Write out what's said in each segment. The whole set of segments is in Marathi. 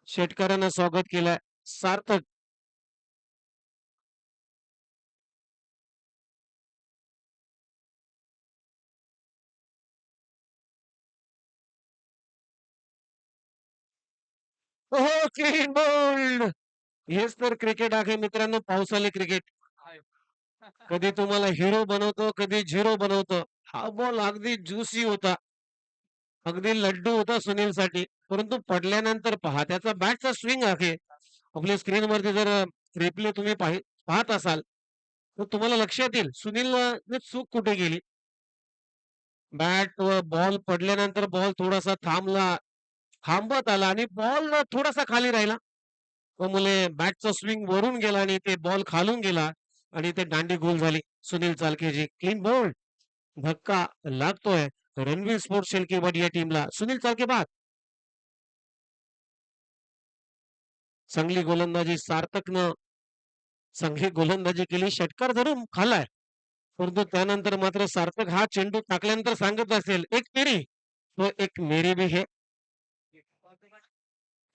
षटकारानं स्वागत केलंय. सार्थक हो क्लीन बोल्ड. हेच तर क्रिकेट आहे मित्रांनो, पावसाळी क्रिकेट. कधी तुम्हाला हिरो बनवतो, कधी झिरो बनवतो. हा बॉल अगदी ज्युसी होता, अगदी लड्डू होता सुनीलसाठी. परंतु पडल्यानंतर पहा त्याचा बॅटचा स्विंग आहे. आपल्या स्क्रीनवरती जर रिप्ले तुम्ही पाहत असाल तर तुम्हाला लक्षात येईल सुनील चूक कुठे गेली. बॅट व बॉल पडल्यानंतर बॉल थोडासा थांबत आला आणि बॉल थोडासा खाली राहिला. मुले बॅटचा स्विंग वरून गेला आणि ते बॉल खालून गेला आणि ते दांडी गोल झाली. सुनील चालकेची क्लीन बोल्ड. धक्का लागतोय रणवीर स्पोर्ट्स शेलके या टीमला. सुनील चालके बाद. चांगली गोलंदाजी सार्थकनं चांगली गोलंदाजी केली. षटकार धरून खाल्लाय. परंतु त्यानंतर मात्र सार्थक हा चेंडू टाकल्यानंतर सांगत असेल एक मेरी तो एक मेरी भी है.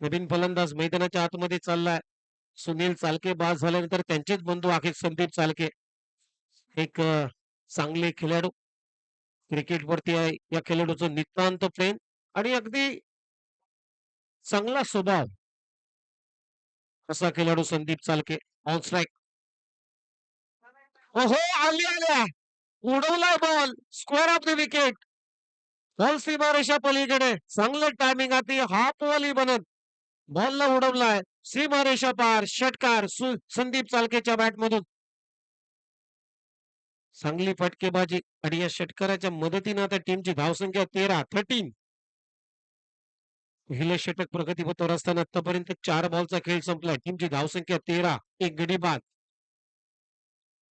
नवीन फलंदाज मैदानाच्या आतमध्ये चाललाय. सुनील चालके बाद झाल्यानंतर त्यांचेच बंधू आहे संदीप चालके. एक चांगले खेळाडू क्रिकेटवरती आहे. या खेळाडूचं नितांत प्रेम आणि अगदी चांगला स्वभाव असा खेळाडू संदीप चालके. On strike. हो आली आल्या उडवलाय ball square off the wicket. Ball सीमारेषा पलीकडे चांगलं टायमिंग आधी हाफ वॉली बनत बॉलला उडवलाय सीमारेषा पार. षटकार संदीप चालकेच्या बॅटमधून. चांगली फटकेबाजी आणि या षटकाराच्या मदतीने आता टीमची धावसंख्या 13. पहिले षटक प्रगतीपथावर असताना आतापर्यंत 4 बॉलचा खेळ संपलाय. टीमची धावसंख्या 13. एक गडी बाद.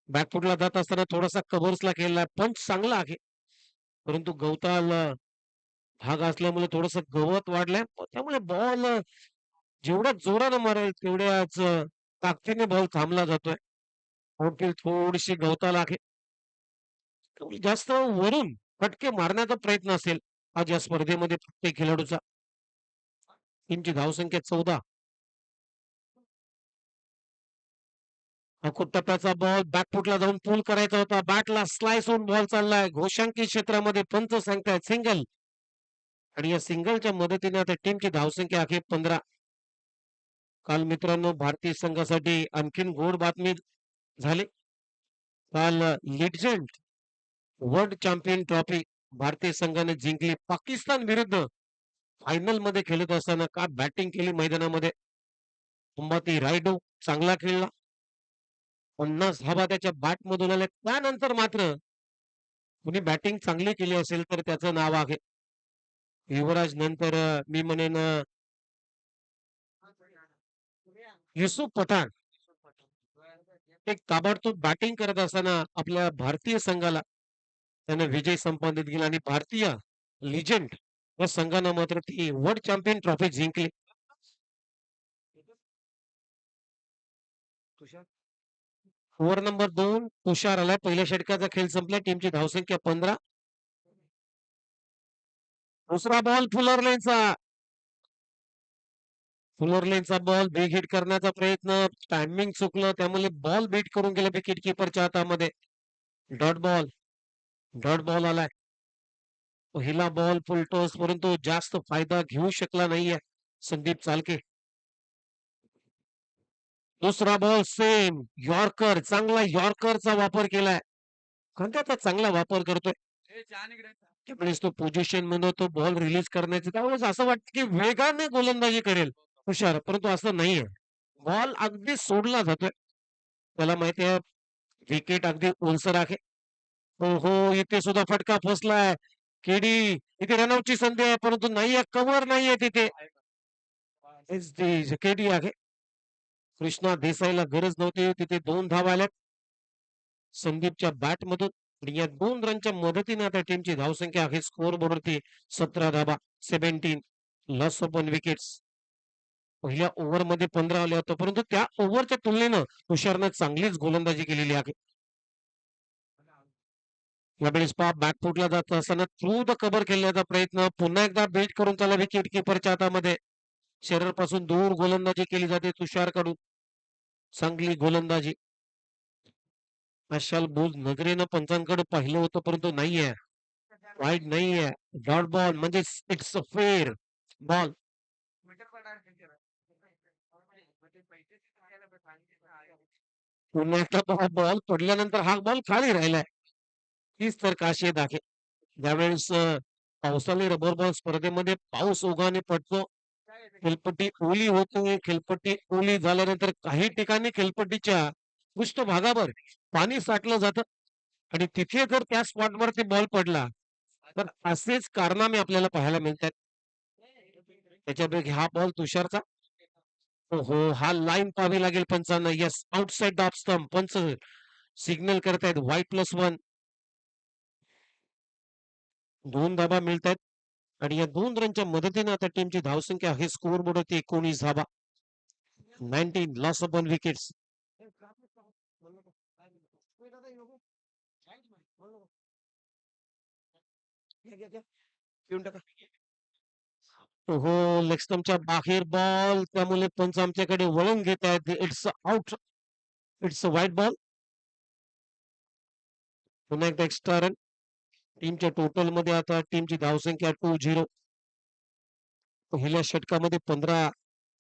बॅकफुटला जात असताना थोडासा कव्हर्सला खेळलाय. पंच चांगला आहे परंतु गवताल भाग असल्यामुळे थोडस गवत वाढलंय. त्यामुळे बॉल जेवढ्या जोरानं मारेल तेवढ्याच ताकदीने बॉल थांबला जातोय. थोडीशी गवताल आहे. जास्त वरून फटके मारण्याचा प्रयत्न असेल आज या स्पर्धेमध्ये प्रत्येक खेळाडूचा. टीमची धावसंख्या 14. टप्प्याचा बॉल बॅकफुटला जाऊन पूल करायचा होता. बॅटला स्लाइस होऊन बॉल चाललाय. घोषांकित क्षेत्रामध्ये पंच सांगतायत सिंगल आणि या सिंगलच्या मदतीने आता टीमची धावसंख्या आहे 15. काल मित्रांनो भारतीय संघासाठी आणखीन गोड बातमी झाली. काल लिजंड वर्ल्ड चॅम्पियन ट्रॉफी भारतीय संघाने जिंकली. पाकिस्तान विरुद्ध फायनल मध्ये खेळत असताना का बॅटिंग केली मैदानामध्ये. अंबाती रायडू चांगला खेळला. 50 धावा त्याच्या बॅट मधून आल्या. त्यानंतर मात्र कुणी बॅटिंग चांगली केली असेल तर त्याचं नाव आहे युवराज. नंतर मी म्हणेन युसुफ पठाण. एक ताबडतोब बॅटिंग करत असताना आपल्या भारतीय संघाला त्याने विजय संपादित केला आणि भारतीय लिजंड या संघानं मात्र ती वर्ल्ड चॅम्पियन ट्रॉफी जिंकली. ओव्हर नंबर 2 तुषार आलाय. पहिल्या षटकाचा खेळ संपला. टीमची धावसंख्या 15. दुसरा बॉल फुलरलेनचा बॉल बिग हिट करण्याचा प्रयत्न. टायमिंग चुकलं त्यामुळे बॉल बीट करून गेला विकेट किपरच्या हातामध्ये. डॉट बॉल आलाय. पहिला बॉल फुलटॉस परंतु जास्त फायदा घेऊ शकला नाहीये संदीप चालके. दुसरा बॉल सेम यॉर्कर. चांगला यॉर्करचा वापर केलाय. त्याचा चांगला वापर करतोय. त्यावेळेस तो पोझिशन मध्ये तो बॉल रिलीज करण्याचे त्यावेळेस असं वाटतं की वेगाने गोलंदाजी करेल हुशार, परंतु असं नाहीये. बॉल अगदी सोडला जातोय. त्याला माहिती आहे विकेट अगदी ओलसर आहे. हो हो इथे सुद्धा फटका फसलाय. केडी इथे रनआउटची संधी आहे परंतु नाहीये. कव्हर नाहीये तिथे. केडी आहे. कृष्णा देसाईला गरज नव्हती तिथे. 2 धावा आल्यात संदीपच्या बॅटमधून आणि या 2 रनच्या मदतीने आता टीमची धावसंख्या आहे स्कोअर बोर्डवरती 17 धावा. 17 लॉस ऑफ 1 विकेट्स. पहिल्या ओव्हरमध्ये 15 आले होते परंतु त्या ओव्हरच्या तुलनेनं तुषारनं चांगलीच गोलंदाजी केलेली आहे. यावेळेस बॅकफुटला जात असताना थ्रू द कव्हर केल्याचा प्रयत्न. पुन्हा एकदा बेट करून त्याला विकेट किपरच्या हातामध्ये. शरीरापासून दूर गोलंदाजी केली जाते तुषारकडून. चांगली गोलंदाजी. विशाल बोल नजरेनं पंचांकडे पाहिलं होतं परंतु नाहीये, वाईट नाहीये. डॉट बॉल म्हणजे इट्स अ फेअर बॉल. पुण्याचा बॉल पडल्यानंतर हा बॉल खाली राहिलाय. हीच तर खासियत आहे. ज्यावेळेस पावसाळी रबर बॉल स्पर्धेमध्ये पाऊस ओघाने पडतो, खेळपट्टी ओली होते. खेळपट्टी ओली झाल्यानंतर काही ठिकाणी खेळपट्टीच्या पृष्ठभागावर पाणी साठलं जातं आणि तिथे जर त्या स्पॉटवरती बॉल पडला तर असेच कारनामे आपल्याला पाहायला मिळतात. त्याच्यापैकी हा बॉल तुषारचा. हो, हा लाईन पाहावी लागेल पंचांना. Yes, outside off stump. पंच सिग्नल करतायत वाईट +1. 2 धाबा मिळत आहेत आणि या 2 रनच्या मदतीने आता टीमची धावसंख्या आहे स्कोर बोर्ड होती 19 धाबा. 19 लॉस ऑफ 1 विकेट्स. हो, लेग स्टंपच्या बाहेर बॉल, त्यामुळे पंच आमच्याकडे वळून घेत आहेत. It's out. It's a white ball. पुन्हा एकदा एक्स्ट्रा रन. टीमच्या टोटल मध्ये आता टीमची धावसंख्या 2-0. पहिल्या षटकामध्ये 15.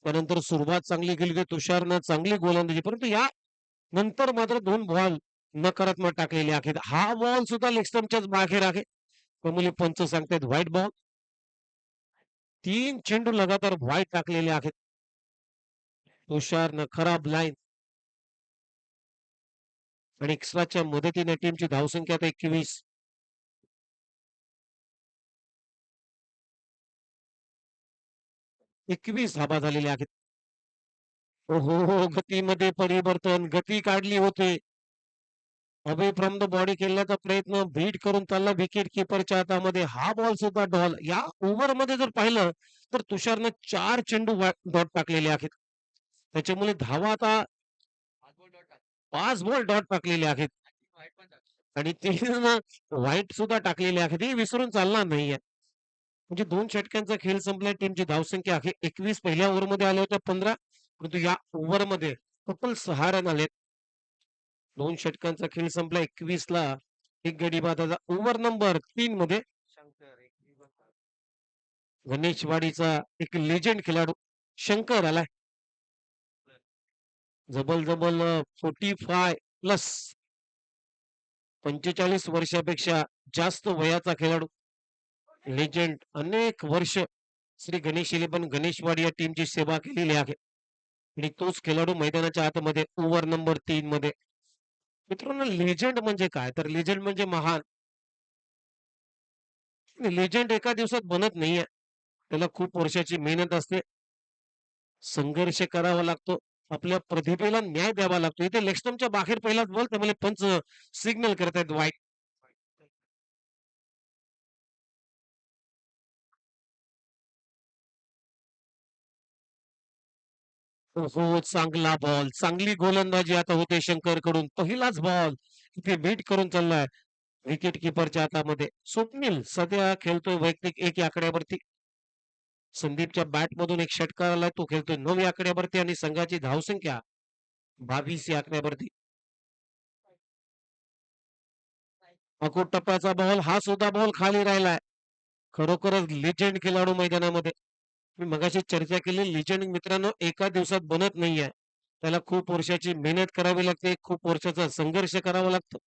त्यानंतर सुरुवात चांगली केली तुषारनं, चांगली गोलंदाजी, परंतु या नंतर मात्र 2 बॉल नकारात्मक टाकलेले आहेत. हा बॉल सुद्धा लेग स्टंपच्याच बाहेर आहे. त्यामुळे पंच सांगतायत व्हाईट बॉल. 3 चेंडू लगातार व्हाईट टाकलेले आहेत. तुषारनं खराब लाईन आणि एक्स्ट्राच्या मदतीने टीमची धावसंख्या आता 21. 21 धाबा झालेल्या आहेत. हो, गतीमध्ये परिवर्तन, गती काढली होती. अवे फ्रॉम द बॉडी खेळण्याचा प्रयत्न, बीट करून चालला विकेट किपरच्या हातामध्ये. हा बॉल सुद्धा डॉल. या ओव्हर मध्ये जर पाहिलं तर तुषारनं 4 चेंडू डॉट टाकलेले आहेत. त्याच्यामुळे धावा आता 5 बॉल डॉट टाकलेले आहेत आणि ते व्हाईट सुद्धा टाकलेले आहेत. हे विसरून चालणार नाहीये. म्हणजे 2 षटकांचा खेळ संपलाय. टीमची धावसंख्या आहे 21. पहिल्या ओव्हरमध्ये आल्या होत्या 15, परंतु या ओव्हरमध्ये टोटल 6 रन आलेत. 2 षटकांचा खेळ संपला. 21 ला एक गडी बादाचा. ओव्हर नंबर 3 मध्ये गणेशवाडीचा एक लेजंड खेळाडू शंकर आलाय. जबल 45+, 45 वर्षापेक्षा जास्त वयाचा खेळाडू, लेजंड. अनेक वर्ष श्री गणेश 11 गणेशवाडी या टीमची सेवा केलेली आहे आणि तोच खेळाडू मैदानाच्या आतमध्ये ओव्हर नंबर 3 मध्ये. मित्रांनो, लेजंड म्हणजे काय? तर लेजंड म्हणजे महान. लेजंड एका दिवसात बनत नाहीये. त्याला खूप वर्षाची मेहनत असते, संघर्ष करावा लागतो, आपल्या प्रतिभेला न्याय द्यावा लागतो. इथे लेग स्टंपच्या बाहेर पहिलाच बॉल, त्यामुळे पंच सिग्नल करतायत वाईट. हो, चांगला बॉल, चांगली गोलंदाजी आता होते शंकर कडून. पहिलाच बॉल इथे बीट करून चाललाय विकेट किपरच्या हातामध्ये. स्वप्नील सध्या खेळतोय वैयक्तिक 1 या आकड्यावरती. संदीपच्या बॅट मधून एक षटकार आलाय, तो खेळतोय 9 या आकड्यावरती आणि संघाची धावसंख्या 22 या आकड्यावरती. अकोट टप्प्याचा बॉल, हा सुद्धा बॉल खाली राहिलाय. खरोखरच लिजेंड खेळाडू मैदानामध्ये. मी मगाशी चर्चा केली, लिजेंड मित्रांनो एका दिवसात बनत नाहीये. त्याला खूप वर्षाची मेहनत करावी लागते, खूप वर्षाचा संघर्ष करावा लागतो.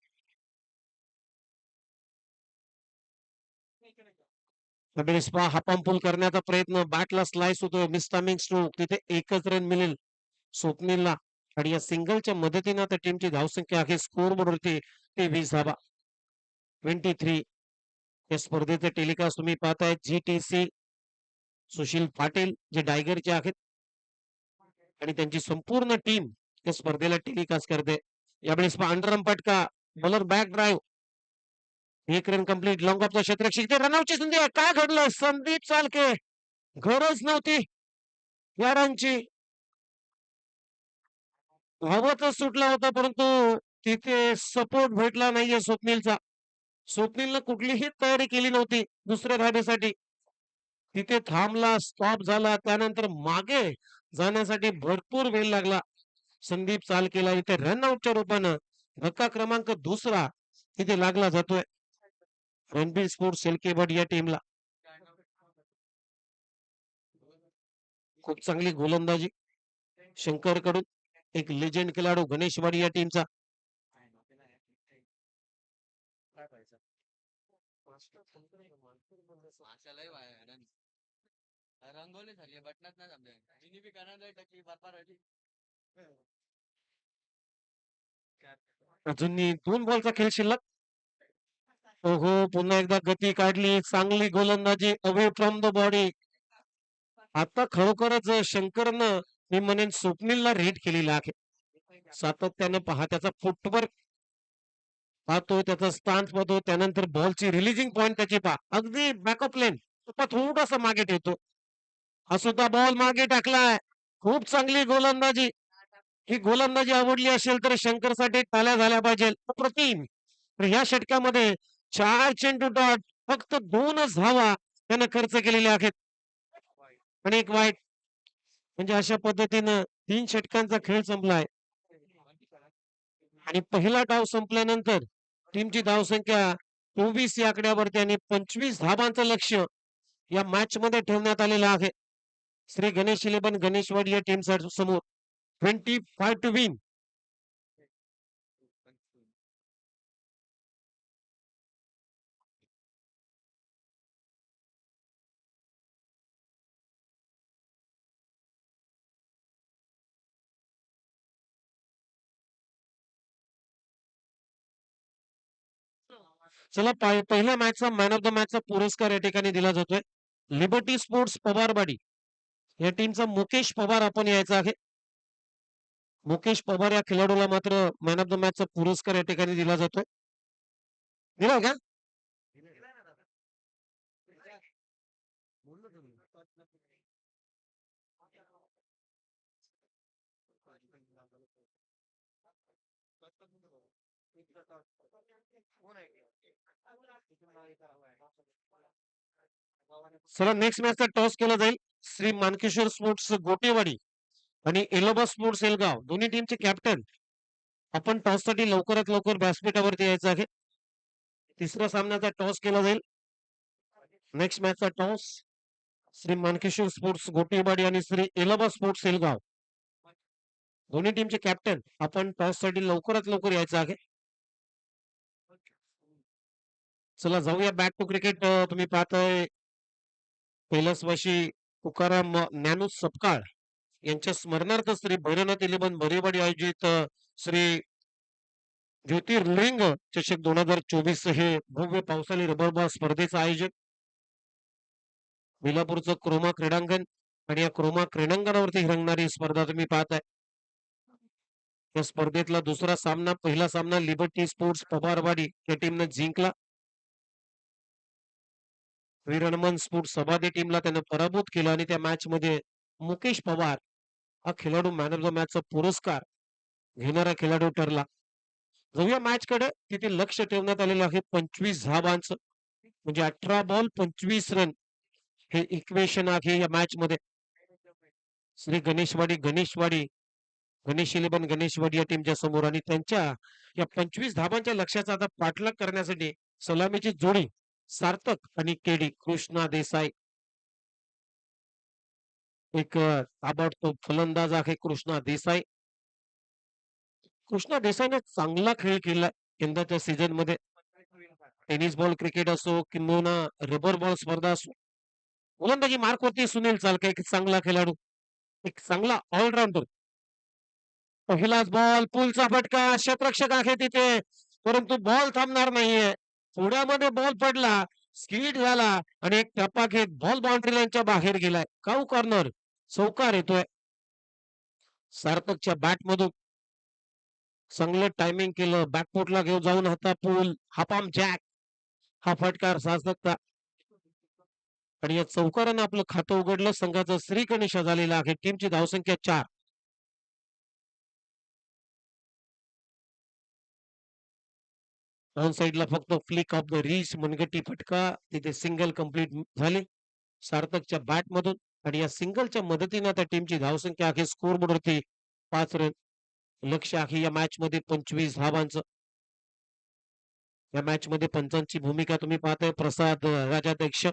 हापांपूल करण्याचा प्रयत्न, बॅटला स्लाइस होतोय, मिसटायमिंग स्ट्रोक. तिथे एकच रन मिळेल स्वप्नीलला आणि या सिंगलच्या मदतीने आता टीमची धावसंख्या आहे स्कोर बोर्डवरती 23 धाबा. 23. या स्पर्धेचे टेलिकास्ट तुम्ही पाहताय GTC सुशील पाटील जे डायगरचे आहेत आणि त्यांची संपूर्ण टीम या स्पर्धेला टेलिकास्ट करते. यावेळेस अंडरम पटका, bowler back drive, 1 run complete. Long ऑफचा क्षेत्ररक्षक, रनआउटची संधी आहे. काय घडलं? संदीप चालके, गरज नव्हती या रनची. हवाच सुटला होता, परंतु तिथे सपोर्ट भेटला नाहीये स्वप्नीलचा. स्वप्नीलनं कुठलीही तयारी केली नव्हती दुसऱ्या धाबेसाठी. तिथे थांबला, स्टॉप झाला, त्यानंतर मागे जाण्यासाठी भरपूर वेळ लागला. संदीप चाल केला इथे रनआउटच्या रूपानं. धक्का क्रमांक दुसरा तिथे लागला जातोय रणबीर स्पोर्ट्स सेलकेबड या टीमला. खूप चांगली गोलंदाजी शंकर कडून. एक लेजेंड खेळाडू गणेशवाडी या टीमचा. रंगोली झाली बटनात नाही जमले मी बी करणार टक्की बापा राहिली अजून 2 बॉलचा खेळ शिल्लक. ओहो, पुन्हा एकदा गती काढली. चांगली गोलंदाजी अवे फ्रॉम द बॉडी. आता खरोखरच शंकरनं मी म्हणेन स्वप्नीलला रेट केलेला आहे. सातत्यानं पहा त्याचा फुटवर्क पाहतो, त्याचा स्टान्स पाहतो, त्यानंतर बॉलची रिलीजिंग पॉइंट त्याची पहा. अगदी बॅकअप लेन थोडासा मागे ठेवतो. हा सुद्धा बॉल मागे टाकलाय. खूप चांगली गोलंदाजी. ही गोलंदाजी आवडली असेल तर शंकरसाठी टाळ्या झाल्या पाहिजे. अप्रतिम. तर ह्या षटकामध्ये 4 चेंडू डॉट फक्त 2च धावा त्यानं खर्च केलेल्या आहेत आणि एक वाईट. म्हणजे अशा पद्धतीनं 3 षटकांचा खेळ संपलाय आणि पहिला डाव संपल्यानंतर टीमची धावसंख्या 24 या आकड्यावरती आणि 25 धावांचं लक्ष या मॅच मध्ये ठेवण्यात आलेलं आहे. श्री गणेश 11 गणेशवाडी या टीम समोर 25 टू विन. चला पहिल्या मॅचचा मॅन ऑफ द मॅचचा पुरस्कार या ठिकाणी दिला जातोय. लिबर्टी स्पोर्ट्स पवारवाडी या टीमचा मुकेश पवार आपण यायचा आहे. मुकेश पवार या खेळाडूला मात्र मॅन ऑफ द मॅचचा पुरस्कार या ठिकाणी दिला जातोय. दिला का? चला नेक्स्ट मॅचचा टॉस केला जाईल. श्री मानकेश्वर स्पोर्ट्स गोटेवाडी आणि एलोबा स्पोर्ट्स एलगाव दोन्ही टीमचे कॅप्टन आपण टॉस साठी लवकरात लवकर व्यासपीठावरती यायचं आहे. तिसऱ्या सामन्याचा टॉस केला जाईल. नेक्स्ट मॅचचा टॉस श्री मानकेश्वर स्पोर्ट्स गोटेवाडी आणि श्री एलोबा स्पोर्ट्स एलगाव दोन्ही टीमचे कॅप्टन आपण टॉस साठी लवकरात लवकर यायचं आहे. चला जाऊया बॅक टू क्रिकेट. तुम्ही पाहताय कैलासवासी तुकाराम ज्ञानू सपकाळ यांच्या स्मरणार्थ श्री भैरवनाथ 11 भरेवाडी आयोजित श्री ज्योतिर्लिंग चषक 2024 हे भव्य पावसाळी रबर बॉल स्पर्धेचं आयोजन बेलापूरचं क्रोमा क्रीडांगण आणि या क्रोमा क्रीडांगणावरती रंगणारी स्पर्धा तुम्ही पाहताय. या स्पर्धेतला दुसरा सामना पहिला सामना लिबर्टी स्पोर्ट्स पवारवाडी या टीमने जिंकला. वीरनमन स्पोर्ट्स सबादे टीमला त्यानं पराभूत केलं आणि त्या मॅच मध्ये मुकेश पवार हा खेळाडू मॅन ऑफ द मॅचचा पुरस्कार घेणारा खेळाडू ठरला. जाऊया मॅच कडे. तिथे लक्ष ठेवण्यात आलेलं आहे 25 धावांचं म्हणजे 18 बॉल 25 रन हे इक्वेशन आहे या मॅच मध्ये. श्री गणेशवाडी गणेश 11 गणेशवाडी या टीमच्या समोर आणि त्यांच्या या 25 धावांच्या लक्ष्याचा आता पाठलाग करण्यासाठी सलामीची जोडी सार्थक आणि केडी कृष्णा देसाई. एक ताबडतोब फलंदाज आहे कृष्णा देसाई. कृष्णा देसाईने चांगला खेळ केला यंदाच्या सीझन मध्ये. टेनिस बॉल क्रिकेट असो किंवा रबर बॉल स्पर्धा असो गोलंदाजी मार्क होती. सुनील चालके एक चांगला खेळाडू, एक चांगला ऑलराऊंडर. पहिलाच बॉल पुलचा फटका. क्षेत्ररक्षक आहे तिथे परंतु बॉल थांबणार नाहीये. पुण्यामध्ये बॉल पडला, स्किट झाला आणि एक टप्पा घेत बॉल बाउंड्री लाईनच्या बाहेर गेलाय. काऊ कॉर्नर चौकार येतोय. सार्थकच्या बॅट मधून चांगलं टायमिंग केलं. बॅकफुटला घेऊन जाऊन हाता पूल हापाम जॅक हा फटकार सार्थकचा आणि या चौकारानं आपलं खातं उघडलं. संघाचं श्रीगणेश झालेला आहे. टीमची धावसंख्या 4. ऑन साइडला फक्त फ्लिक ऑफ द रिच मनगटी फटका तिथे सिंगल कंप्लीट झाले. सार्थकच्या बॅटमधून आणि या सिंगलच्या मदतीने आता टीमची धावसंख्या अखेर स्कोर बोर्डवरती 5 रन. लक्ष आहे या मॅच मध्ये 25 धावांचं. या मॅच मध्ये पंचांची भूमिका तुम्ही पाहताय प्रसाद राजाध्यक्ष,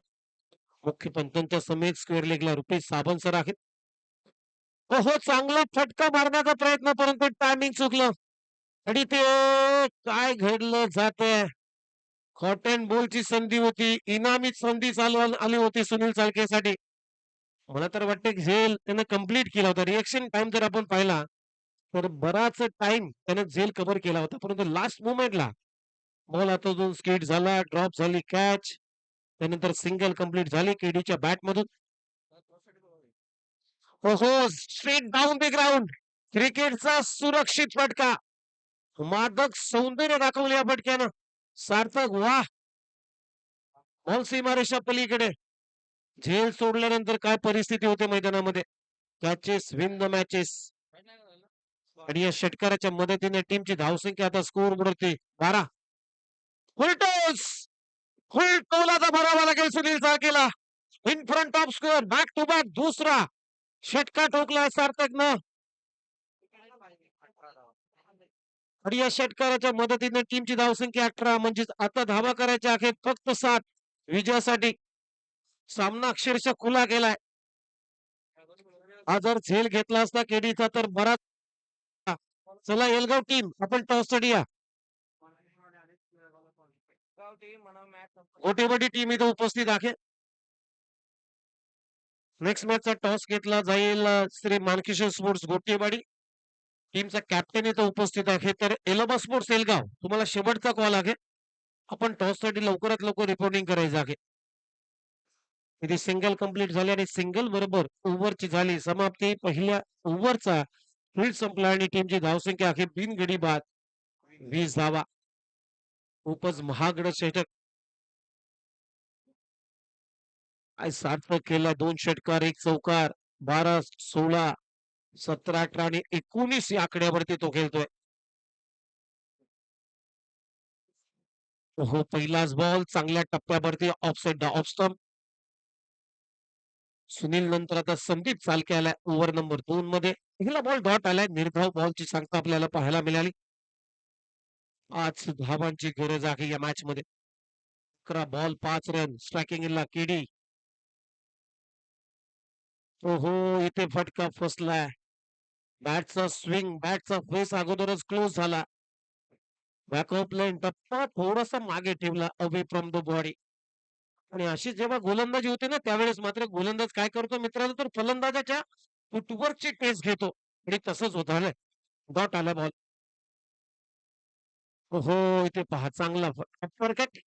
मुख्य पंचांच्या समेत स्क्वेअर लेगला रुपेश साबण सर आहेत. हो चांगला फटका मारण्याचा प्रयत्न परंतु टायमिंग चुकलं आणि ते काय घडलं जाते. हॉट अँड बॉलची संधी होती, इनामी संधी चालू आली होती सुनील चालकेसाठी. मला तर वाटतं झेल त्यानं कंप्लीट केला होता. रिएक्शन टाइम जर आपण पाहिला तर बराच टाइम त्यानं झेल कव्हर केला होता, परंतु लास्ट मोमेंटला बॉल हातातून स्किट झाला, ड्रॉप झाली कॅच, त्यानंतर सिंगल कंप्लीट झाली केडीच्या बॅटमधून. हो स्ट्रेट डाऊन द ग्राउंड. क्रिकेटचा सुरक्षित फटका, मादक सौंदर्य दाखवलं या फटक्यानं. सार्थक वाह. बॉल सीमारेषा पलीकडे. झेल सोडल्यानंतर काय परिस्थिती होते मैदानामध्ये. Catches win the matches. आणि या षटकाराच्या मदतीने टीमची धावसंख्या आता स्कोर बोर्डवरती 12. फुलटॉस, फुल टोलाचा भरावा लागेल सुनील चाळकेला. In front of square, back to back दुसरा षटका ठोकला सार्थकनं. आणि या षटकाराच्या मदतीने टीमची धावसंख्या 18, म्हणजेच आता धावा करायच्या अखेर फक्त 7 विजयासाठी. सामना अक्षरशः खुला गेलाय. हा जर झेल घेतला असता केडीचा तर बराच. चला येलगाव टीम आपण टॉस साठी या. गोटेवाडी टीम इथे उपस्थित आहे. नेक्स्ट मॅचचा टॉस घेतला जाईल श्री मानकिशोर स्पोर्ट्स गोटेवाडी टीमचा कॅप्टन इथे उपस्थित आहे. तर एलोबा स्पोर्ट्स एलगाव तुम्हाला शेवटचा कॉल आहे. आपण टॉस साठी लवकरात लवकर रिपोर्टिंग करायचं आहे. इथे सिंगल कंप्लीट झाली आणि सिंगल बरोबर ओव्हरची झाली समाप्ती. पहिल्या ओव्हरचा फील्ड संपला आणि टीमची धावसंख्या अखेर 3 गडी बाद 20 धावा. खूपच महागड षटक काय सार्थक केला. 2 षटकार 1 चौकार, 12 16 17 18 आणि 19 या आकड्यावरती तो खेळतोय. हो पहिलाच बॉल चांगल्या टप्प्यावरती ऑफसाइड ऑफ स्टंप. सुनील नंतर आता संदीप चालके आलाय ओव्हर नंबर 2 मध्ये. पहिला बॉल डॉट आलाय. निर्धाव बॉलची संख्या आपल्याला पाहायला मिळाली. 5 धावांची गरज आहे या मॅच मध्ये. 11 बॉल 5 रन. स्ट्रायकिंग ला केडी. ओहो इथे फटका फसलाय. बॅटचा स्विंग, बॅटचा फेस अगोदरच क्लोज झाला. बॅकअप लाईन टप्पा थोडासा मागे ठेवला अवे फ्रॉम द बॉडी. आणि अशी जेव्हा गोलंदाजी होते ना त्यावेळेस मात्र गोलंदाज काय करतो मित्रांनो तर फलंदाजाच्या फुटवर्कची टेस्ट घेतो आणि तसंच होत आलंय. डॉट आला बॉल. हो इथे पहा चांगला फरकट.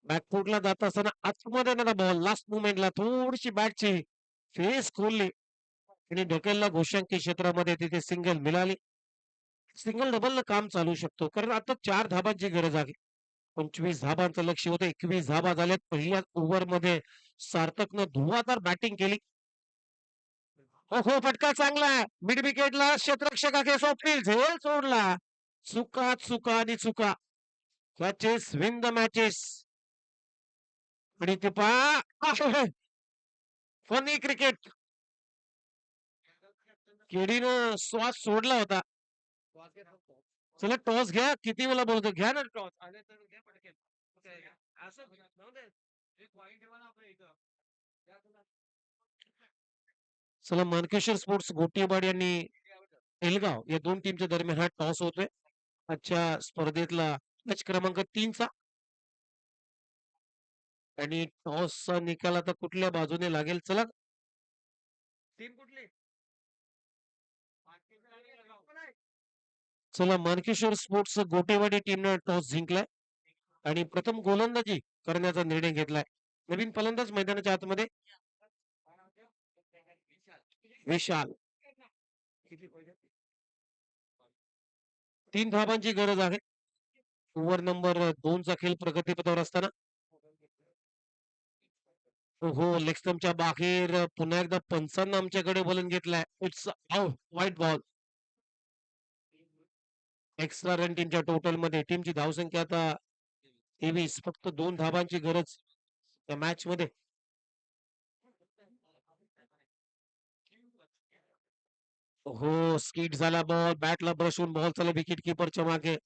बॅकफुटला जात असताना आतमध्ये ना बॉल लास्ट मुमेंटला थोडीशी बॅटची फेस खोलली आणि ढकलला घोषांकी क्षेत्रामध्ये. तिथे सिंगल मिळाली. सिंगल डबल काम चालू शकतो कारण आता 4 धाबांची गरज आहे. 25 धाबांचं लक्ष होतं. 21 धाबा झाल्यात पहिल्या ओव्हर मध्ये. सार्थकनं धुवाधार बॅटिंग केली. हो फटका चांगला आहे. मिड विकेटला क्षेत्ररक्षक अखेर स्वप्नील झेल सोडला. चुका चुका आणि चुका. Catches win the matches. आणि ते पहा फनी क्रिकेट. केडीनं श्वास सोडला होता. चला टॉस घ्या. किती वेळा बोलतो घ्या ना टॉस. चला मानकेश्वर स्पोर्ट्स गोटीवाडी आणि एलगाव या 2 टीमच्या दरम्यान हा टॉस होतोय. आजच्या स्पर्धेतला मॅच क्रमांक 3 चा. आणि टॉसचा निकाल आता कुठल्या बाजूने लागेल. चला टीम कुठली. चला मानकेश्वर स्पोर्ट्स गोटेवाडी टीमने टॉस जिंकलाय आणि प्रथम गोलंदाजी करण्याचा निर्णय घेतलाय. नवीन फलंदाज मैदानाच्या आतमध्ये विशाल. 3 धाबांची गरज आहे. ओव्हर नंबर 2 चा खेळ प्रगतीपथावर असताना. हो लेग स्टंपच्या बाहेर पुन्हा एकदा पंचांना आमच्याकडे वलण घेतलाय. It's out white ball. Extra run टीमच्या टोटल मध्ये. टीमची धावसंख्या आता 23. फक्त 2 धाबांची गरज या मॅच मध्ये. हो, स्किट झाला बॉल, बॅटला ब्रश होऊन बॉल चालला विकेट कीपरच्या मागे.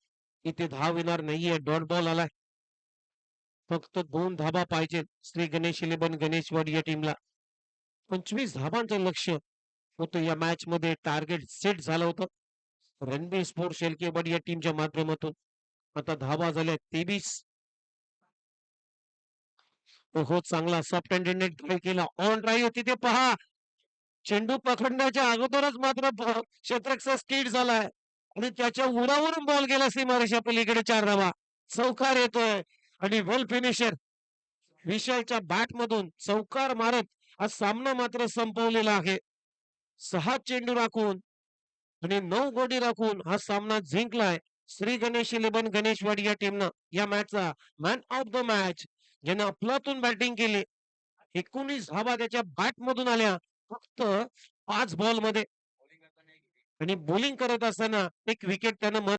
इथे धाव येणार नाहीये. डॉट बॉल आलाय. फक्त 2 धाबा पाहिजेत श्री गणेश इलेव्हन गणेशवाडी या टीमला. 25 धाबांचं लक्ष्य होतं या मॅच मध्ये. टार्गेट सेट झालं होतं रणबीर स्पोर्ट शेलकेवाडी या टीमच्या माध्यमातून. आता धाबा झाल्या 23. हो, चांगला सॉफ्ट हँडेडने ट्राय केला. ऑन ड्राईव्ह तिथे पहा. चेंडू पकडण्याच्या अगोदरच मात्र क्षेत्ररक्षक स्किट झालाय आणि त्याच्या उरावरून बॉल गेला सीमारेषा पलीकडे 4 धावा. चौकार येतोय आणि वेल फिनिशर विशालच्या बॅट मधून चौकार मारत हा सामना मात्र संपवलेला आहे. 6 चेंडू राखून आणि 9 गडी राखून हा सामना जिंकलाय श्री गणेश इलेव्हन गणेशवाडी या टीमनं. या मॅचचा मॅन ऑफ द मॅच ज्याने अफलातून बॅटिंग केली. 19 धावा त्याच्या बॅट मधून आल्या फक्त 5 बॉल मध्ये बॉलिंग करताना एक आणि बॉलिंग करत असताना एक विकेट त्यानं